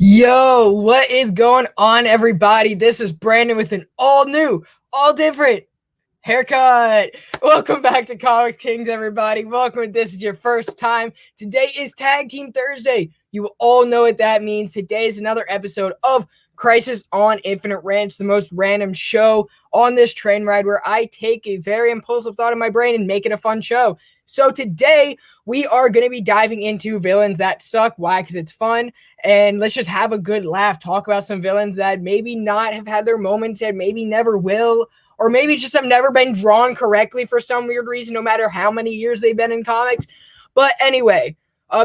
Yo, what is going on, everybody? This is Brandon with an all new, all different haircut. Welcome back to Comics Kings, everybody. Welcome if this is your first time. Today is Tag Team Thursday. You all know what that means. Today is another episode of Crisis on Infinite Rants, the most random show on this train ride where I take a very impulsive thought in my brain and make it a fun show. So today we are going to be diving into villains that suck. Why? Because it's fun. And let's just have a good laugh. Talk about some villains that maybe not have had their moments and maybe never will, or maybe just have never been drawn correctly for some weird reason, no matter how many years they've been in comics. But anyway,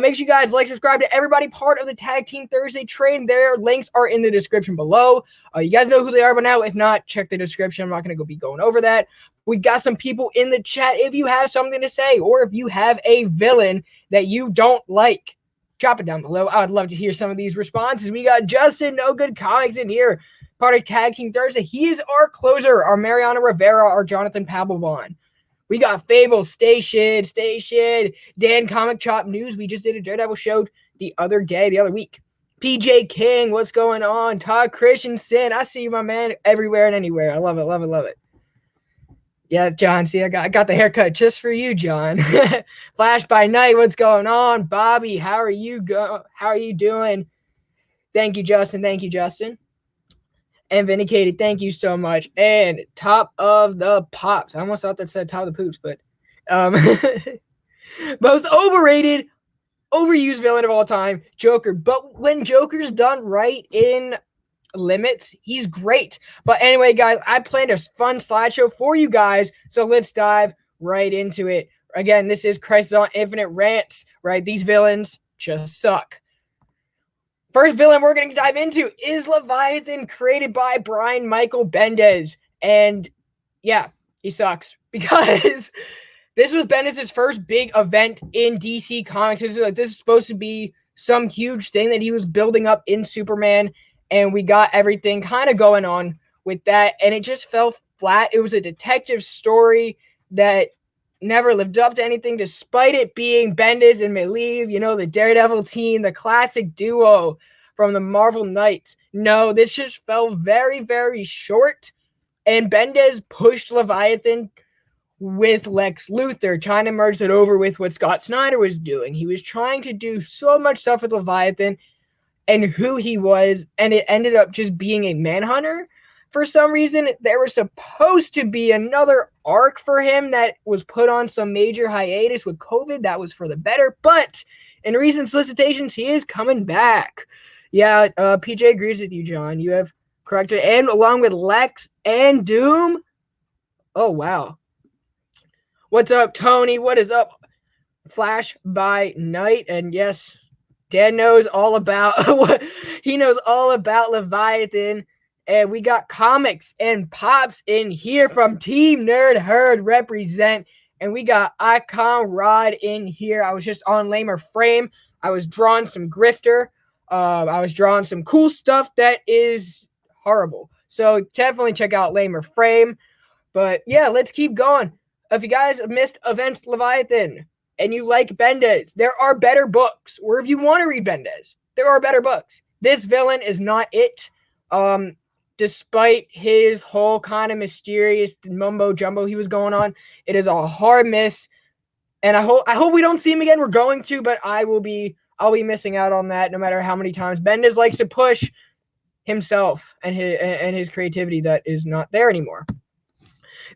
make sure you guys like, subscribe to everybody part of the Tag Team Thursday train. Their links are in the description below. You guys know who they are by now. If not, check the description. I'm not going to be going over that. We got some people in the chat. If you have something to say, or if you have a villain that you don't like, drop it down below. I would love to hear some of these responses. We got Justin, No Good Comics in here, part of Tag Team Thursday. He is our closer, our Mariano Rivera, our Jonathan Papelbon. We got Fable, Station, Dan Comic Chop News. We just did a Daredevil show the other week. PJ King, what's going on? Todd Christensen, I see you, my man, everywhere and anywhere. I love it, love it, love it. Yeah, John, see, I got the haircut just for you, John. Flash by Night, what's going on? Bobby, how are you doing? Thank you, Justin. And Vindicated, thank you so much. And Top of the Pops. I almost thought that said Top of the Poops, but most overrated, overused villain of all time, Joker. But when Joker's done right in limits, he's great. But anyway, guys, I planned a fun slideshow for you guys, so let's dive right into it. Again, this is Crisis on Infinite Rants, right? These villains just suck. First villain we're going to dive into is Leviathan, created by Brian Michael Bendis. And yeah, he sucks because this was Bendis' first big event in DC Comics. This is supposed to be some huge thing that he was building up in Superman, and we got everything kind of going on with that, and it just fell flat. It was a detective story that never lived up to anything, despite it being Bendis and Maleev, the Daredevil team, the classic duo from the Marvel Knights. No, this just fell very, very short, and Bendis pushed Leviathan with Lex Luthor, trying to merge it over with what Scott Snyder was doing. He was trying to do so much stuff with Leviathan and who he was, and it ended up just being a Manhunter. For some reason, there was supposed to be another arc for him that was put on some major hiatus with COVID. That was for the better, but in recent solicitations, he is coming back. Yeah, PJ agrees with you, John. You have corrected, and along with Lex and Doom. Oh, wow. What's up, Tony? What is up? Flash by Night, and yes, Dan knows all about he knows all about Leviathan. And we got Comics and Pops in here from Team Nerd Herd represent. And we got Icon Rod in here. I was just on Lamer Frame. I was drawing some grifter. I was drawing some cool stuff that is horrible. So definitely check out Lamer Frame. But yeah, let's keep going. If you guys have missed Events Leviathan and you like Bendis, there are better books. Or if you want to read Bendis, there are better books. This villain is not it. Despite his whole kind of mysterious mumbo jumbo he was going on, it is a hard miss. And I hope we don't see him again. We're going to, but I'll be missing out on that no matter how many times Bendis likes to push himself and his creativity that is not there anymore.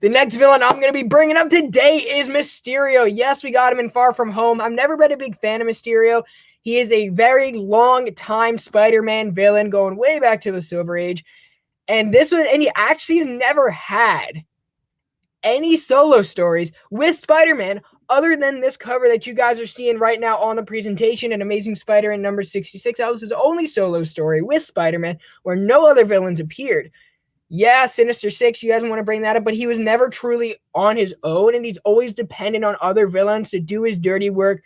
The next villain I'm going to be bringing up today is Mysterio. Yes, we got him in Far From Home. I've never been a big fan of Mysterio. He is a very long-time Spider-Man villain going way back to the Silver Age. And he actually never had any solo stories with Spider-Man other than this cover that you guys are seeing right now on the presentation, an Amazing Spider-Man number 66. That was his only solo story with Spider-Man where no other villains appeared. Yeah, Sinister Six, you guys want to bring that up, but he was never truly on his own, and he's always dependent on other villains to do his dirty work,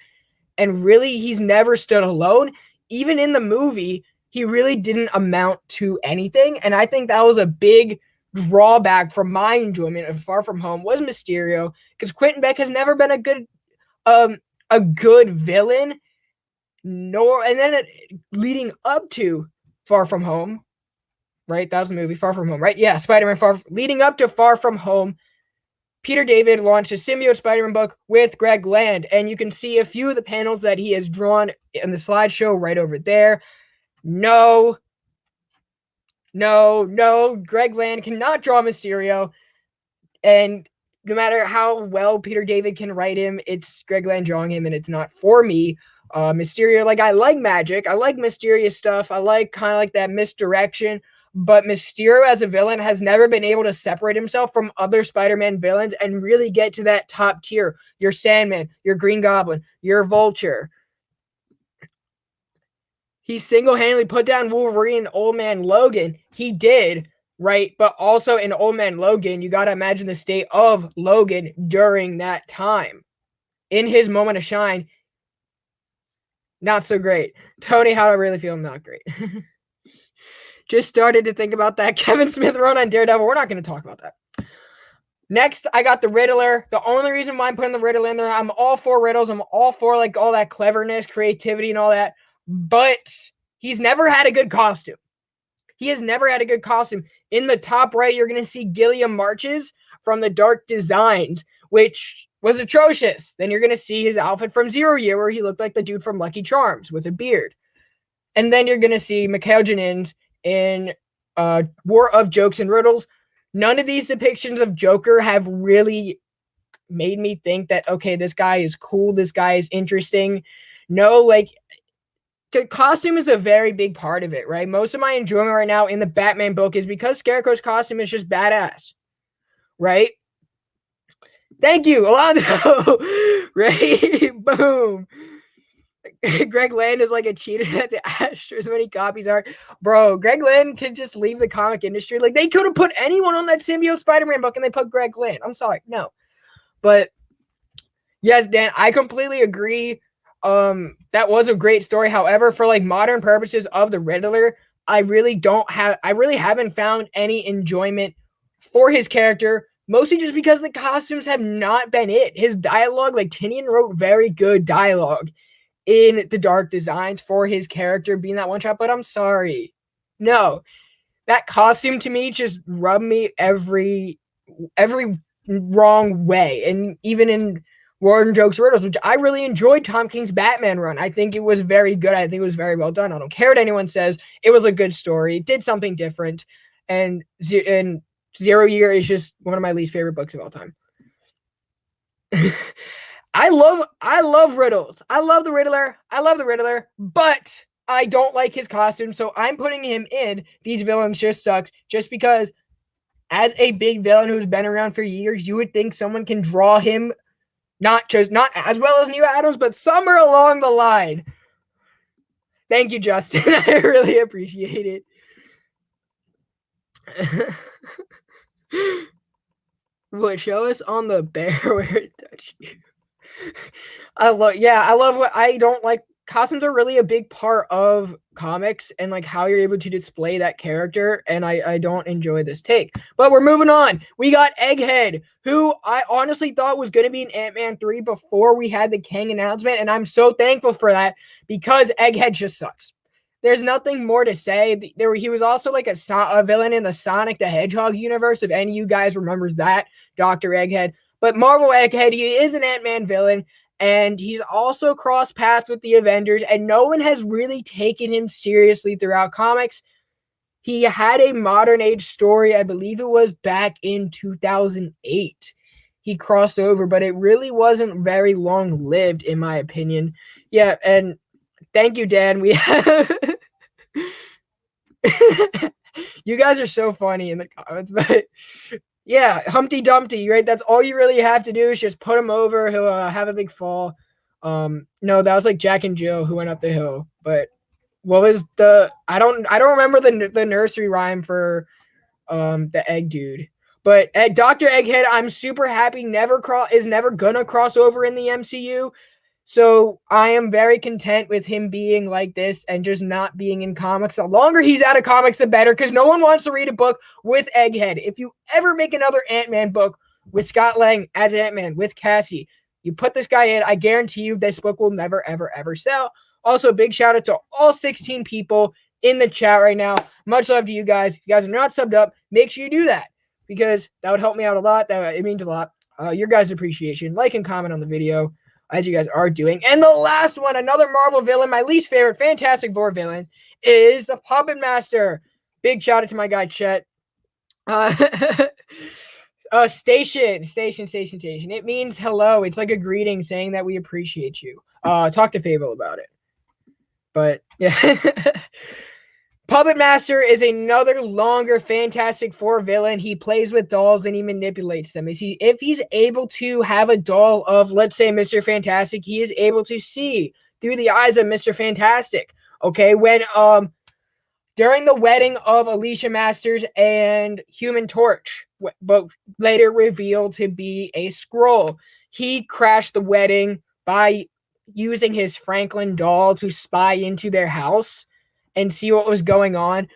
and really, he's never stood alone. Even in the movie, he really didn't amount to anything, and I think that was a big drawback from my enjoyment of Far From Home was Mysterio, because Quentin Beck has never been a good villain, and then leading up to Far From Home, right? That was the movie, Far From Home, right? Yeah, Spider-Man leading up to Far From Home, Peter David launched a symbiote Spider-Man book with Greg Land, and you can see a few of the panels that he has drawn in the slideshow right over there. No, Greg Land cannot draw Mysterio, and no matter how well Peter David can write him, it's Greg Land drawing him, and it's not for me. Mysterio, like, I like magic, I like mysterious stuff, I like kind of like that misdirection, but Mysterio as a villain has never been able to separate himself from other Spider-Man villains and really get to that top tier. Your Sandman, your Green Goblin, your Vulture. He single-handedly put down Wolverine and Old Man Logan. He did, right? But also in Old Man Logan, you got to imagine the state of Logan during that time. In his moment of shine, not so great. Tony, how do I really feel? Not great. Just started to think about that Kevin Smith run on Daredevil. We're not going to talk about that. Next, I got the Riddler. The only reason why I'm putting the Riddler in there, I'm all for riddles. I'm all for like all that cleverness, creativity, and all that. But he's never had a good costume. He has never had a good costume. In the top right, you're going to see Gilliam Marches from the Dark Designs, which was atrocious. Then you're going to see his outfit from Zero Year, where he looked like the dude from Lucky Charms with a beard. And then you're going to see Mikhail Janin's in War of Jokes and Riddles. None of these depictions of Joker have really made me think that, okay, this guy is cool, this guy is interesting. No, like, the costume is a very big part of it, right? Most of my enjoyment right now in the Batman book is because Scarecrow's costume is just badass, right? Thank you, Alonzo. Right? Boom. Greg Land is like a cheater at the Astros when he copies art. Bro, Greg Land can just leave the comic industry. Like, they could have put anyone on that symbiote Spider-Man book and they put Greg Land. I'm sorry. No. But yes, Dan, I completely agree. That was a great story. However, for like modern purposes of the Riddler, I really haven't found any enjoyment for his character, mostly just because the costumes have not been it. His dialogue, like, Tinian wrote very good dialogue in the Dark Designs for his character being that one shot, but I'm sorry. No. That costume to me just rubbed me every wrong way. And even in Warden Jokes Riddles, which I really enjoyed Tom King's Batman run. I think it was very good. I think it was very well done. I don't care what anyone says. It was a good story. It did something different. And Zero Year is just one of my least favorite books of all time. I love riddles. I love the Riddler, but I don't like his costume, so I'm putting him in These Villains Just Sucks, just because as a big villain who's been around for years, you would think someone can draw him not as well as Neil Adams, but somewhere along the line. Thank you, Justin. I really appreciate it. What, show us on the bear where it touched you. I love what I don't like. Costumes are really a big part of comics and like how you're able to display that character, and I don't enjoy this take. But we're moving on. We got Egghead, who I honestly thought was going to be in Ant-Man 3 before we had the Kang announcement, and I'm so thankful for that because Egghead just sucks. There's nothing more to say. He was also like a villain in the Sonic the Hedgehog universe, if any of you guys remember that, Dr. Egghead. But Marvel Egghead, he is an Ant-Man villain, and he's also crossed paths with the Avengers, and no one has really taken him seriously throughout comics. He had a modern age story, I believe it was back in 2008. He crossed over, but it really wasn't very long-lived, in my opinion. Yeah, and thank you, Dan. We have... You guys are so funny in the comments, but... Yeah, Humpty Dumpty, right? That's all you really have to do is just put him over. He'll have a big fall. No, that was like Jack and Jill who went up the hill. But what was the? I don't remember the nursery rhyme for the egg dude. But Dr. Egghead, I'm super happy is never gonna cross over in the MCU. So I am very content with him being like this and just not being in comics. The longer he's out of comics, the better, because no one wants to read a book with Egghead. If you ever make another Ant-Man book with Scott Lang as Ant-Man, with Cassie, you put this guy in, I guarantee you this book will never, ever, ever sell. Also, big shout out to all 16 people in the chat right now. Much love to you guys. If you guys are not subbed up, make sure you do that because that would help me out a lot. It means a lot. Your guys' appreciation. Like and comment on the video as you guys are doing. And the last one, another Marvel villain, my least favorite Fantastic Four villain, is the Puppet Master. Big shout out to my guy Chet. Station. It means hello. It's like a greeting saying that we appreciate you. Talk to Fable about it. But yeah. Puppet Master is another longer Fantastic Four villain. He plays with dolls and he manipulates them. If he's able to have a doll of, let's say, Mr. Fantastic, he is able to see through the eyes of Mr. Fantastic. Okay, when during the wedding of Alicia Masters and Human Torch, but later revealed to be a Skrull, he crashed the wedding by using his Franklin doll to spy into their house and see what was going on.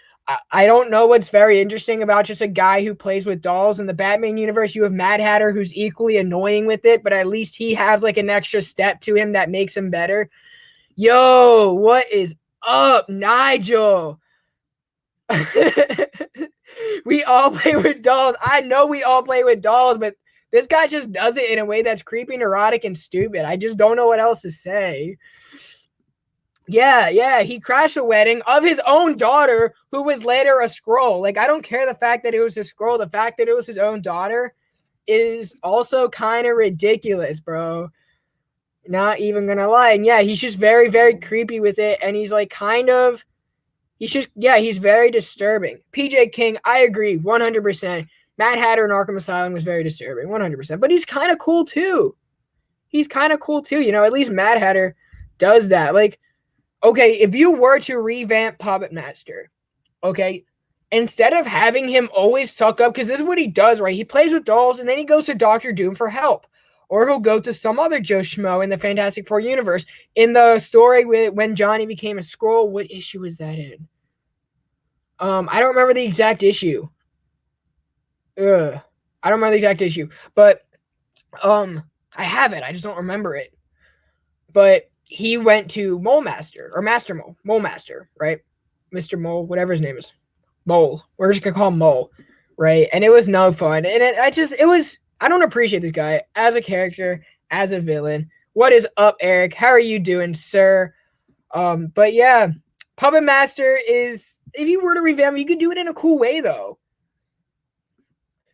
I don't know what's very interesting about just a guy who plays with dolls. In the Batman universe, you have Mad Hatter, who's equally annoying with it, but at least he has like an extra step to him that makes him better. Yo, what is up, Nigel? We all play with dolls. I know we all play with dolls, but this guy just does it in a way that's creepy, neurotic, and stupid. I just don't know what else to say. Yeah, he crashed a wedding of his own daughter, who was later a Skrull. Like, I don't care the fact that it was a Skrull. The fact that it was his own daughter is also kind of ridiculous, bro. Not even gonna lie. And yeah, he's just very, very creepy with it. And he's like he's very disturbing. PJ King, I agree 100%. Mad Hatter in Arkham Asylum was very disturbing, 100%. But he's kind of cool too. You know, at least Mad Hatter does that. Like, okay, if you were to revamp Puppet Master, okay, instead of having him always suck up, because this is what he does, right? He plays with dolls and then he goes to Doctor Doom for help. Or he'll go to some other Joe Schmo in the Fantastic Four universe. In the story when Johnny became a Skrull, what issue is that in? I don't remember the exact issue. I don't remember the exact issue. But I have it. I just don't remember it. But he went to Mole Master, or Master Mole. Mole Master, right? Mr. Mole, whatever his name is. Mole. We're just going to call him Mole, right? And it was no fun. And I don't appreciate this guy as a character, as a villain. What is up, Eric? How are you doing, sir? But yeah, Puppet Master is, if you were to revamp, you could do it in a cool way, though.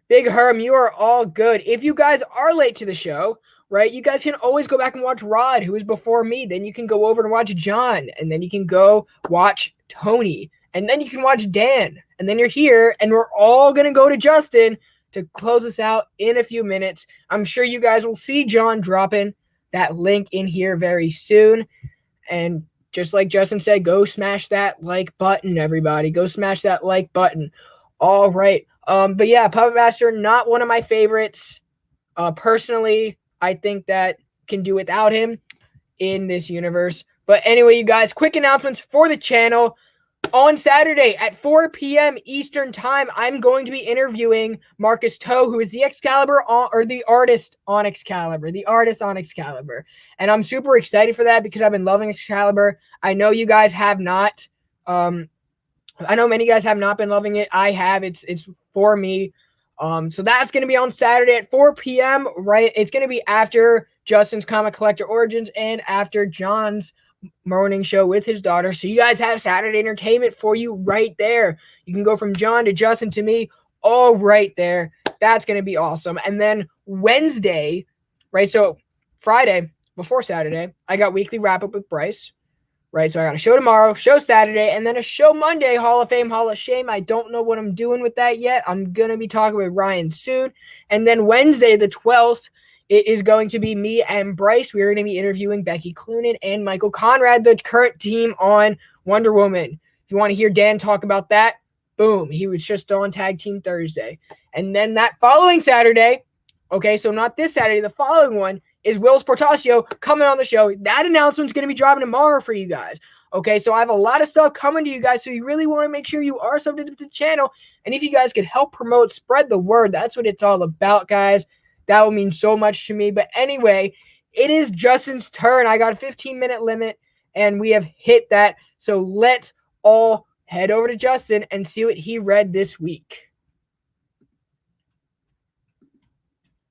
Big Herm, you are all good. If you guys are late to the show, right, you guys can always go back and watch Rod, who was before me. Then you can go over and watch John, and then you can go watch Tony, and then you can watch Dan, and then you're here, and we're all going to go to Justin to close us out in a few minutes. I'm sure you guys will see John dropping that link in here very soon. And just like Justin said, go smash that like button, everybody. Go smash that like button. All right. But yeah, Puppet Master, not one of my favorites. Personally, I think that can do without him in this universe. But anyway, you guys, quick announcements for the channel. On Saturday at 4 p.m. Eastern Time, I'm going to be interviewing Marcus Toe, who is the artist on Excalibur. And I'm super excited for that because I've been loving Excalibur. I know you guys have not. I know many guys have not been loving it. I have. It's for me. So that's going to be on Saturday at 4 p.m. Right? It's going to be after Justin's Comic Collector Origins and after John's morning show with his daughter. So you guys have Saturday entertainment for you right there. You can go from John to Justin to me, all right there. That's going to be awesome. And then Wednesday, right? So Friday before Saturday, I got weekly wrap up with Bryce, right? So I got a show tomorrow, show Saturday, and then a show Monday, Hall of Fame, Hall of Shame. I don't know what I'm doing with that yet. I'm going to be talking with Ryan soon. And then Wednesday, the 12th, it is going to be me and Bryce. We're going to be interviewing Becky Cloonan and Michael Conrad, the current team on Wonder Woman. If you want to hear Dan talk about that, boom, he was just on Tag Team Thursday. And then that following Saturday, okay, so not this Saturday, the following one is Will Sportasio coming on the show. That announcement's going to be dropping tomorrow for you guys. Okay, so I have a lot of stuff coming to you guys, so you really want to make sure you are subbed to the channel. And if you guys could help promote, spread the word, that's what it's all about, guys. That will mean so much to me. But anyway, it is Justin's turn. I got a 15-minute limit, and we have hit that. So let's all head over to Justin and see what he read this week.